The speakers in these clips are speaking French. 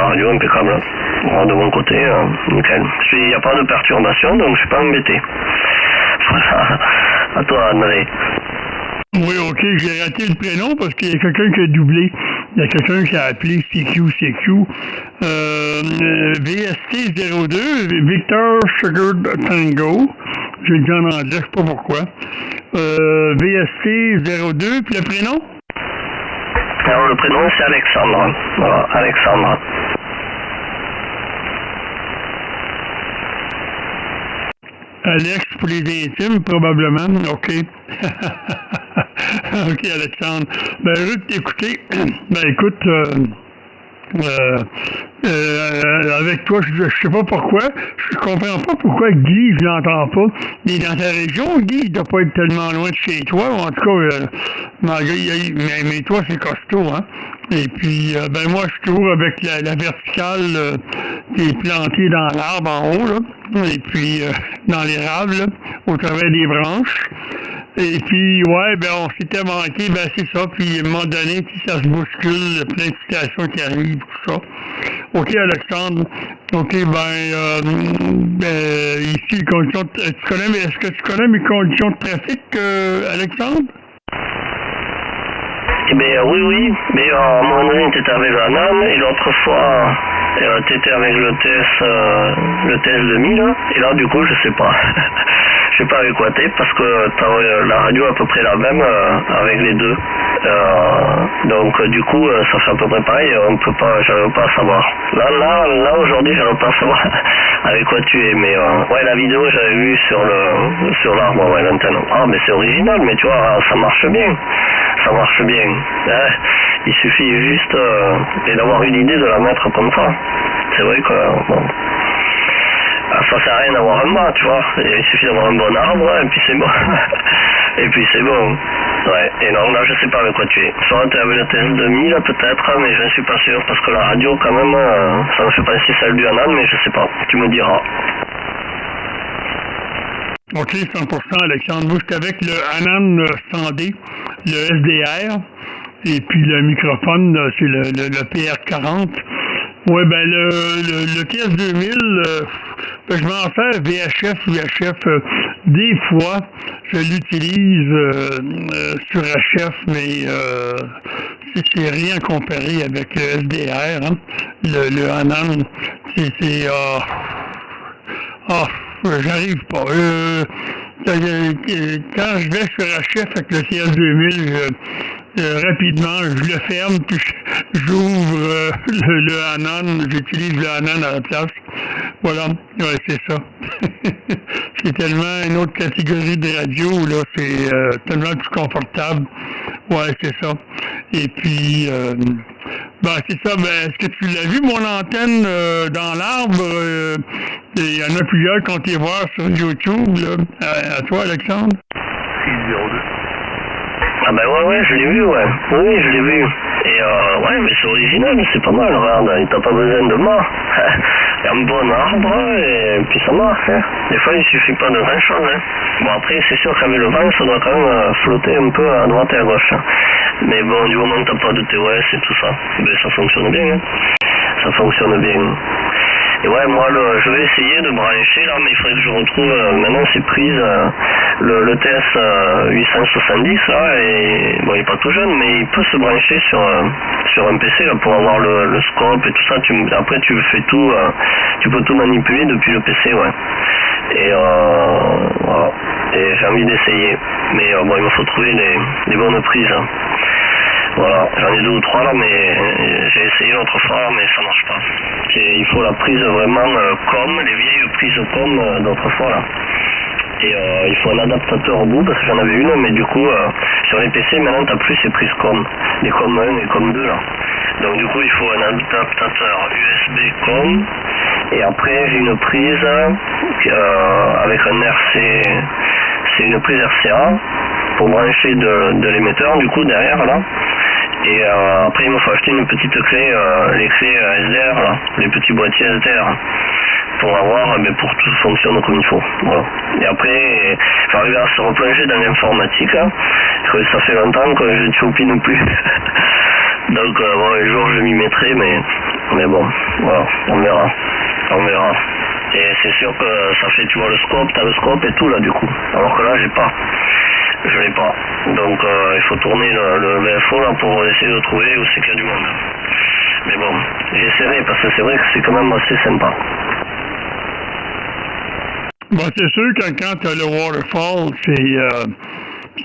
la radio impeccable. Bon, de mon côté, nickel. Il n'y a pas de perturbation, donc je suis pas embêté. Voilà. À toi, André. Oui, ok, j'ai raté le prénom parce qu'il y a quelqu'un qui a doublé. Il y a quelqu'un qui a appelé CQ. VST02, Victor Sugar Tango. J'ai dit en anglais, je sais pas pourquoi. VST02, puis le prénom? Alors, le prénom, c'est Alexandre. Voilà, Alexandre. Alex pour les intimes, probablement. OK. OK, Alexandre. Ben, heureux de t'écouter. Ben, écoute, avec toi, je sais pas pourquoi. Je comprends pas pourquoi Guy, je l'entends pas. Il est dans ta région, Guy, il doit pas être tellement loin de chez toi. En tout cas, mais toi, c'est costaud, hein? Et puis, ben moi, je suis toujours avec la verticale qui est plantée dans l'arbre en haut, là. Et puis, dans l'érable, là, au travers des branches. Et puis, ouais, ben on s'était manqué, ben c'est ça. Puis, à un moment donné, ça se bouscule, plein de situations qui arrivent, tout ça. OK, Alexandre. OK, ici, les conditions est-ce que tu connais mes conditions de trafic, Alexandre? Eh bien, oui, mais à un moment donné, tu étais avec la NAM, et l'autre fois, tu étais avec le TS 2000, là, et là, du coup, je sais pas. Je sais pas avec quoi t'es, parce que t'as la radio à peu près la même avec les deux. Donc, du coup, ça fait à peu près pareil, j'arrive pas à savoir. Là, aujourd'hui, j'arrive pas à savoir avec quoi tu es, mais ouais, la vidéo, j'avais vu sur l'arbre, ouais, l'antenne. Ah, mais c'est original, mais tu vois, ça marche bien. Ça marche bien. Il suffit juste d'avoir une idée de la mettre comme ça. C'est vrai que bon, ça sert à rien d'avoir un mât, tu vois. Il suffit d'avoir un bon arbre et puis c'est bon. Et puis c'est bon. Ouais. Et non, là je sais pas avec quoi tu es. Soit tu es avec le TS 2000 peut-être, mais je ne suis pas sûr parce que la radio quand même, ça me fait penser celle du Anan, mais je sais pas. Tu me diras. OK, 100%, Alexandre. Moi, j'étais avec le Anan 100D, le SDR, et puis le microphone, c'est le PR40. Ouais, ben le TS2000, ben, je m'en sers VHF, des fois, je l'utilise sur HF, mais c'est rien comparé avec le SDR, hein. Le Anan, j'arrive pas. Quand je vais sur HF avec le TS2000, rapidement, je le ferme, puis j'ouvre le Anan, j'utilise le Anan à la place. Voilà, ouais, c'est ça. C'est tellement une autre catégorie de radio, là, c'est tellement plus confortable. Ouais, c'est ça. Et puis, c'est ça, est-ce que tu l'as vu, mon antenne dans l'arbre? Il y en a plusieurs qui ont été voir sur YouTube, là. À toi, Alexandre? 602. Ah ben ouais, je l'ai vu, ouais. Oui, je l'ai vu. Et ouais, mais c'est original, c'est pas mal, regarde, t'as pas besoin de mât. Il y a un bon arbre, et puis ça marche, hein. Des fois, il suffit pas de grand chose, hein. Bon, après, c'est sûr qu'avec le vent, ça doit quand même flotter un peu à droite et à gauche. Mais bon, du moment que t'as pas de TOS et tout ça, ben ça fonctionne bien, hein. Ça fonctionne bien. Et ouais, moi, je vais essayer de brancher, là, mais il faudrait que je retrouve, maintenant, c'est prise, le TS 870, là, et bon, il est pas tout jeune, mais il peut se brancher sur un PC, là, pour avoir le scope et tout ça. Après, tu fais tout, tu peux tout manipuler depuis le PC, ouais. Et voilà. Et j'ai envie d'essayer. Mais bon, il me faut trouver les bonnes prises. Voilà, j'en ai 2 ou 3 là, mais j'ai essayé l'autre fois, mais ça marche pas. Il faut la prise vraiment comme, les vieilles prises comme d'autrefois là. Et il faut un adaptateur au bout, parce que j'en avais une, mais du coup, sur les PC, maintenant t'as plus ces prises com, les com 1 et com 2 là. Donc du coup, il faut un adaptateur USB com, et après j'ai une prise avec un RC, c'est une prise RCA, pour brancher de l'émetteur, du coup, derrière là. Et après, il me faut acheter une petite clé, les clés SDR, là, les petits boîtiers SDR, pour avoir, pour que tout fonctionne comme il faut. Voilà. Et après, il faut arriver à se replonger dans l'informatique, hein, parce que ça fait longtemps que je ne choupine plus. Donc, bon, un jour, je m'y mettrai, mais Mais bon, voilà, on verra. On verra. Et c'est sûr que ça fait, tu vois, le scope, t'as le scope et tout là du coup. Alors que là, j'ai pas. Je l'ai pas. Donc il faut tourner le VFO là pour essayer de trouver où c'est qu'il y a du monde. Mais bon, j'essaierai parce que c'est vrai que c'est quand même assez sympa. Bon, c'est sûr que quand tu as le waterfall, c'est...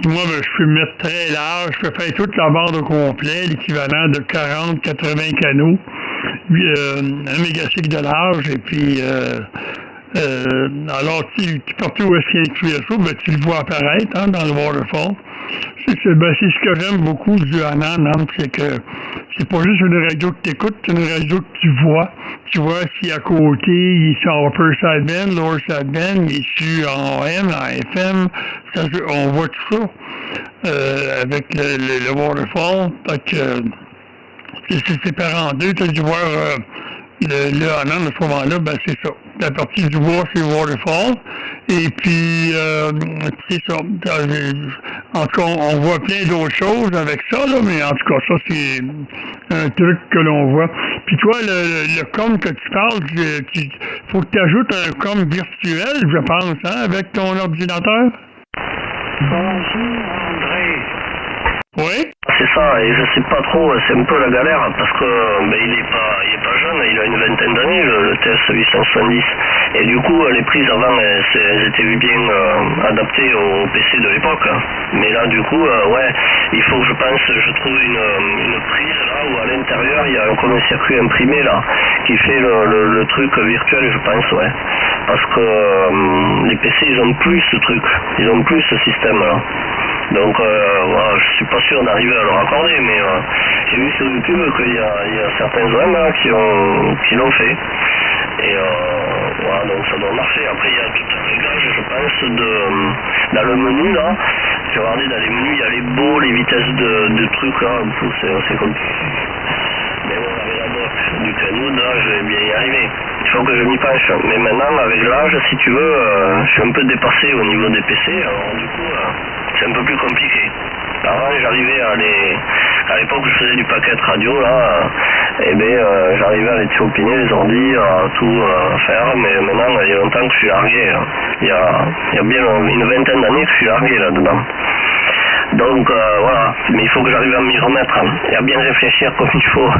moi, je peux me mettre très large, je peux faire toute la barre au complet, l'équivalent de 40-80 canaux, 1 mégacycle de large, et puis... alors, partout où est-ce qu'il y a inclus ça, ben, tu le vois apparaître hein, dans le waterfall. C'est ce que j'aime beaucoup du Anan, hein, c'est que c'est pas juste une radio que tu écoutes, c'est une radio que tu vois. Tu vois si à côté, il est sur Upper Sidebend, Lower Sidebend, il est sur en AM, en FM, on voit tout ça avec le waterfall. Fait que c'est par en deux, tu as dû voir le Anan à ce moment-là, ben c'est ça. La partie du bois, c'est le waterfall. Et puis, c'est ça. En tout cas, on voit plein d'autres choses avec ça, là, mais en tout cas, ça, c'est un truc que l'on voit. Puis toi, le com que tu parles, faut que tu ajoutes un com virtuel, je pense, hein, avec ton ordinateur. Bonjour, André. Oui? C'est ça, et je sais pas trop, c'est un peu la galère, parce que il est pas jeune, il a une vingtaine d'années, le TS 870. Et du coup, les prises avant, elles étaient bien adaptées au PC de l'époque. Mais là, du coup, ouais, il faut que je trouve une prise là, où à l'intérieur, il y a un circuit imprimé là, qui fait le truc virtuel, je pense, ouais. Parce que les PC, ils ont plus ce truc, ils ont plus ce système là. Donc voilà, je suis pas sûr d'arriver à le raccorder, mais j'ai vu sur YouTube qu'il y a certains OM là, qui l'ont fait. Et voilà, donc ça doit marcher. Après il y a tout un réglage, je pense, dans le menu là. J'ai regardé dans les menus, il y a les baux, les vitesses de trucs là, c'est compliqué. Mais bon, avec la box du Kenwood, là, je vais bien y arriver. Il faut que je m'y penche. Mais maintenant, avec l'âge, si tu veux, je suis un peu dépassé au niveau des PC, alors du coup, c'est un peu plus compliqué. Avant, j'arrivais à l'époque où je faisais du paquet radio, là, j'arrivais à les tuopiner, les ordi, à tout faire, mais maintenant, il y a longtemps que je suis largué. Hein. Il y a bien une vingtaine d'années que je suis largué là-dedans. Donc voilà, mais il faut que j'arrive à m'y remettre et à bien réfléchir comme il faut.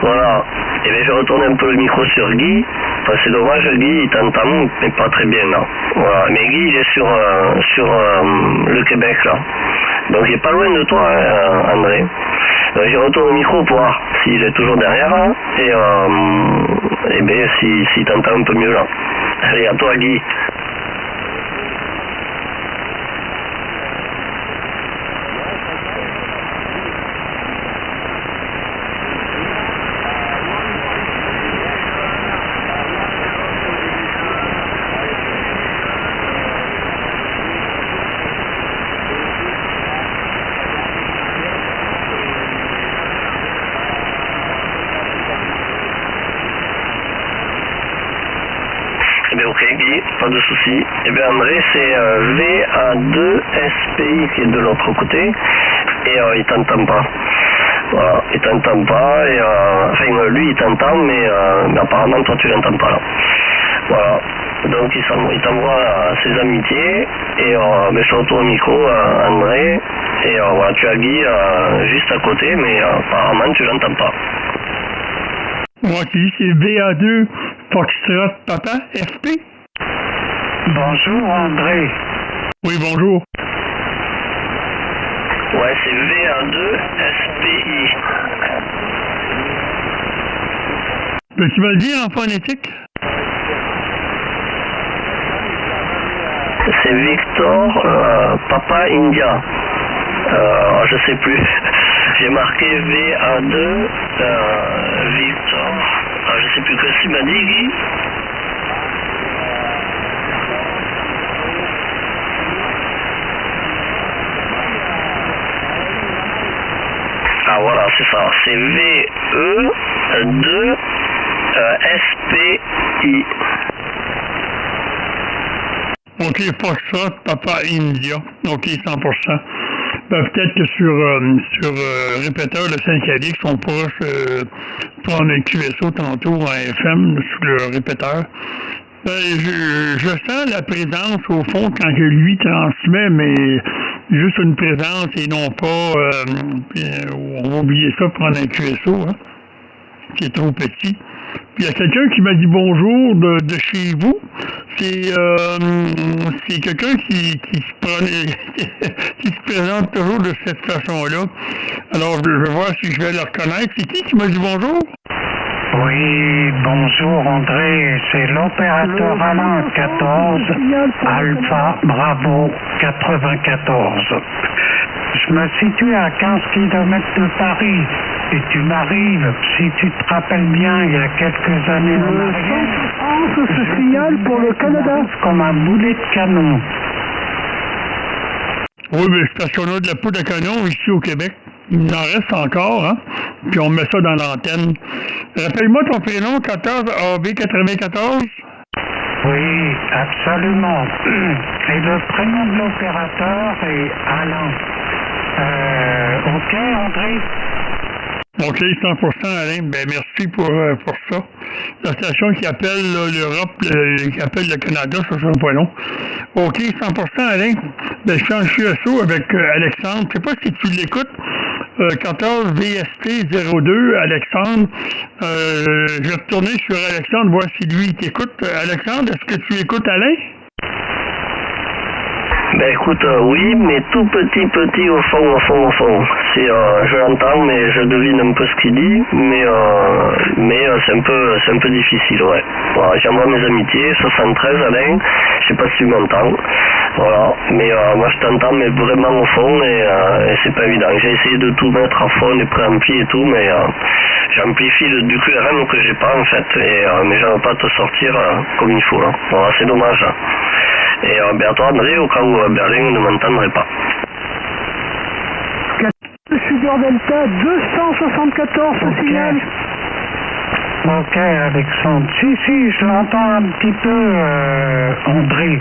Voilà. Et bien je retourne un peu le micro sur Guy, parce que c'est dommage, Guy il t'entend mais pas très bien là. Voilà. Mais Guy il est sur le Québec là. Donc il est pas loin de toi hein, André. Donc je retourne le micro pour voir s'il est toujours derrière hein, et bien s'il t'entend un peu mieux là. Allez à toi Guy. Eh bien ok Guy, pas de souci. Eh bien André c'est VA2 SPI qui est de l'autre côté et il t'entend pas. Voilà, il t'entend pas et enfin lui il t'entend mais apparemment toi tu l'entends pas là. Voilà, donc il t'envoie ses amitiés et je retourne au micro André et voilà, tu as Guy juste à côté mais apparemment tu l'entends pas. Moi qui dis c'est VA2 Foxtrot Papa FP. Bonjour, André. Oui, bonjour. Ouais, c'est VA2 SPI. Peux-tu me le dire en phonétique? C'est Victor Papa India. Je sais plus. J'ai marqué VA2 Victor. Je sais plus que ce qu'il m'a dit, Guy. Ah voilà, c'est ça. C'est VE2 SPI. OK, Foxtrot Papa India. OK, 100%. Ben, peut-être que sur répéteur de Saint-Calix, on pourra prendre un QSO tantôt en FM sur le répéteur. Ben, je sens la présence au fond quand que lui transmet, mais juste une présence et non pas on va oublier ça prendre un QSO, hein, qui est trop petit. Puis il y a quelqu'un qui m'a dit bonjour de chez vous. C'est quelqu'un qui se présente toujours de cette façon-là. Alors je vais voir si je vais le reconnaître. C'est qui m'a dit bonjour? Oui, bonjour André, c'est l'opérateur Alain 14, Alpha Bravo 94. Je me situe à 15 km de Paris et tu m'arrives, si tu te rappelles bien, il y a quelques années en arrière, ce signal pour le Canada. Comme un boulet de canon. Oui, mais c'est parce qu'on a de la poudre à canon ici au Québec. Il en reste encore, hein? Puis on met ça dans l'antenne. Rappelle-moi ton prénom, 14 AB94? Oui, absolument. Et le prénom de l'opérateur est Alain. Ok, André? OK, 100% Alain. Ben merci pour ça. La station qui appelle l'Europe, qui appelle le Canada, ça sera pas long. OK, 100% Alain. Ben je suis en QSO avec Alexandre. Je sais pas si tu l'écoutes. 14 VST 02, Alexandre. Je vais retourner sur Alexandre, voir si lui il t'écoute. Alexandre, est-ce que tu écoutes Alain? Ben écoute, oui, mais tout petit au fond. Je l'entends, mais je devine un peu ce qu'il dit, mais c'est un peu difficile, ouais. Voilà, j'envoie mes amitiés, 73 Alain, je sais pas si tu m'entends, voilà, mais moi je t'entends, mais vraiment au fond, et c'est pas évident. J'ai essayé de tout mettre à fond, les préamplis et tout, mais j'amplifie du QRM que j'ai pas en fait, mais j'arrive pas à te sortir comme il faut, là. Voilà, c'est dommage. Et à toi André, au cas où Berlin ne m'entendrait pas. Sugar Delta 274, ce signal. Ok, Alexandre. Si, je l'entends un petit peu, André.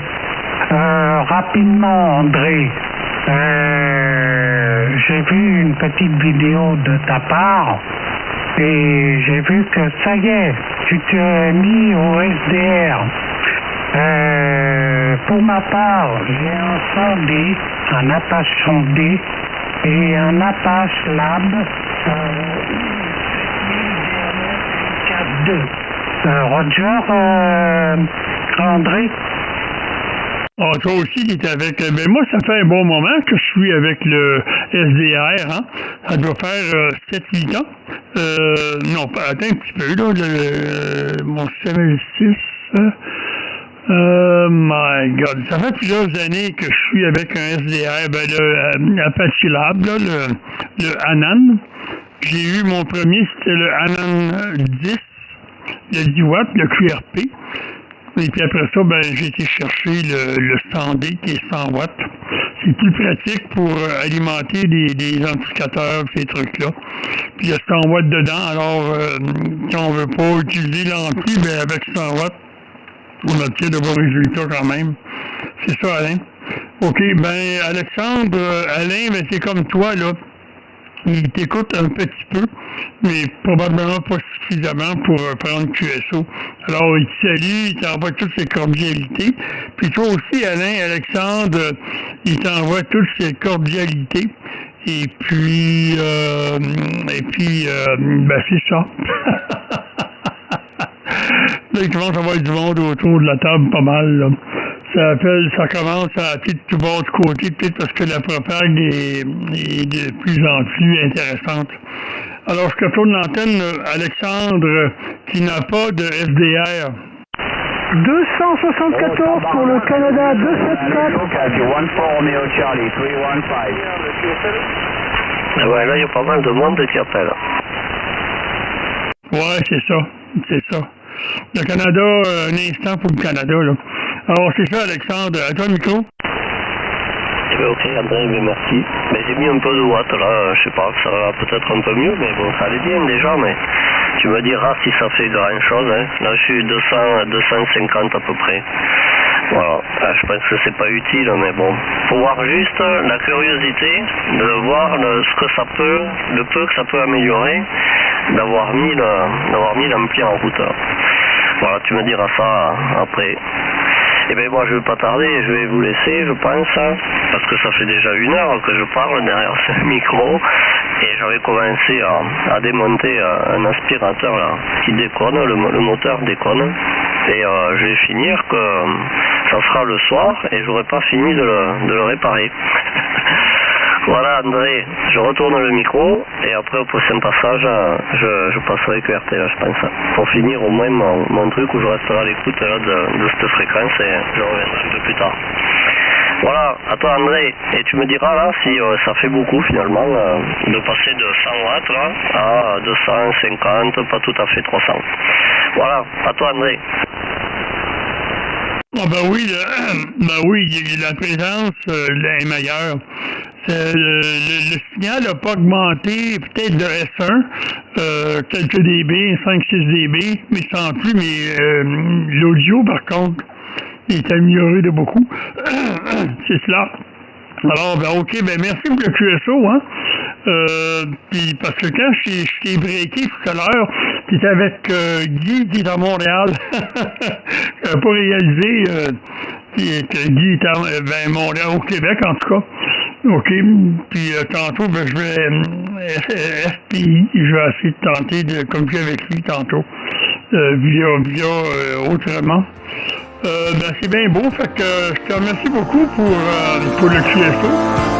Rapidement, André. J'ai vu une petite vidéo de ta part et j'ai vu que ça y est, tu t'es mis au SDR. Pour ma part, j'ai un sondé, un Apache sondé et un Apache Lab 4.2. Roger, André? Ah, toi aussi, il est avec. Ben moi, ça fait un bon moment que je suis avec le SDR, hein. Ça doit faire 7-8 ans. Non, attends un petit peu, là. Mon système S6. My God. Ça fait plusieurs années que je suis avec un SDR, le Apache Lab, là, le Anan. J'ai eu mon premier, c'était le Anan 10, le 10 watts, le QRP. Et puis après ça, j'ai été chercher le 100D qui est 100 watts. C'est plus pratique pour alimenter des amplificateurs, ces trucs-là. Puis il y a 100 watts dedans, alors quand on veut pas utiliser l'ampli, avec 100 watts, on obtient de bons résultats quand même. C'est ça, Alain. OK, Alexandre, Alain, c'est comme toi, là. Il t'écoute un petit peu, mais probablement pas suffisamment pour prendre QSO. Alors, il te salue, il t'envoie toutes ses cordialités. Puis toi aussi, Alain, Alexandre, il t'envoie toutes ses cordialités. Et puis, c'est ça. Là, il commence à avoir du monde autour de la table pas mal, là. Ça commence à tout bas de côté, peut-être parce que la propague est de plus en plus intéressante. Alors, je retourne l'antenne, Alexandre, qui n'a pas de SDR. 274 pour le Canada, 274. Ah ouais, là, il y a pas mal de monde qui appelle. Ouais, c'est ça. Le Canada, un instant pour le Canada, là. Alors, c'est ça, Alexandre. À toi, le micro. Ok, André, merci. J'ai mis un peu de watts, là. Je sais pas, ça va peut-être un peu mieux, mais bon, ça allait bien déjà, mais tu me diras si ça fait grand-chose, hein. Là, je suis 250 à peu près. Voilà, je pense que c'est pas utile, mais bon, faut voir juste la curiosité de voir ce que ça peut, le peu que ça peut améliorer, d'avoir mis l'ampli en route. Voilà, tu me diras ça après. Eh bien moi je vais pas tarder, je vais vous laisser je pense, parce que ça fait déjà 1 heure que je parle derrière ce micro et j'avais commencé à démonter un aspirateur là qui déconne, le moteur déconne et je vais finir que ça sera le soir et j'aurai pas fini de le réparer. Voilà André, je retourne le micro et après au prochain passage je passerai QRT là je pense pour finir au moins mon truc où je resterai à l'écoute là de cette fréquence et je reviendrai un peu plus tard. Voilà, à toi André, et tu me diras là si ça fait beaucoup finalement de passer de 100 watts là à 250, pas tout à fait 300. Voilà, à toi André. Ah ben oui, la présence est meilleure. Le signal n'a pas augmenté, peut-être de S1, quelques dB, 5-6 dB, mais sans plus, mais l'audio par contre est amélioré de beaucoup. C'est cela. Alors, ben ok, ben merci pour le QSO, hein. Puis parce que quand je t'ai breaké tout à l'heure, tu étais avec Guy qui est à Montréal. J'avais pas réalisé que Guy était à Montréal, au Québec en tout cas. OK. Puis tantôt, ben, je vais FPI, je vais essayer de tenter de communiquer avec lui tantôt. Via autrement. Ben c'est bien beau, fait que je te remercie beaucoup pour le QSO.